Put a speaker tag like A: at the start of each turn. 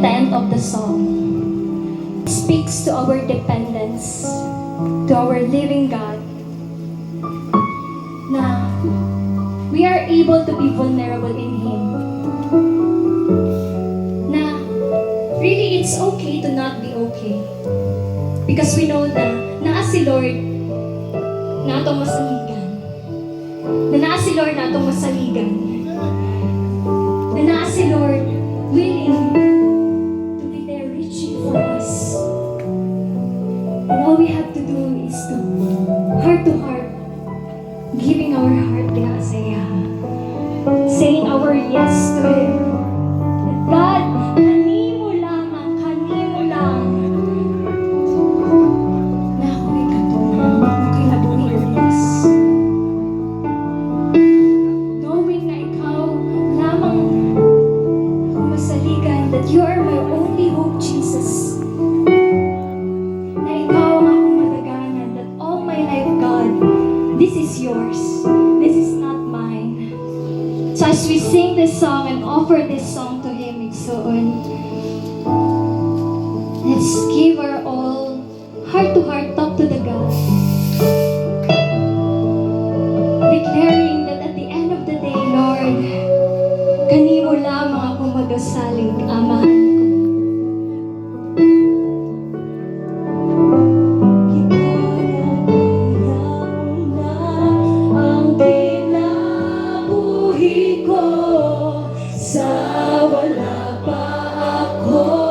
A: intent of the song. It speaks to our dependence, to our living God, na we are able to be vulnerable in Him. Na really it's okay to not be okay. Because we know na naa si Lord na atong masaligan. Na naa si Lord na atong masaligan. Na naa si Lord willing to be there reaching for us. And all we have to do is to heart, giving our heart kaya sa iya. Saying our yes to Him. And God, kanimo lamang, kanimo lang. Na ako'y katunang, ako'y nabuhi yes. Knowing na Ikaw lamang ako masaligan, that You are my only hope, Jesus. Na Ikaw ang akong madaganan, that all my life, God, this is Yours. This is not mine. So as we sing this song and offer this song to Him, let's give our all, heart to heart, talk to the God. Declaring that at the end of the day, Lord, kanimo lamang ako magasaling amahan ko. Ang kinabuhi ko sa wala pa ako.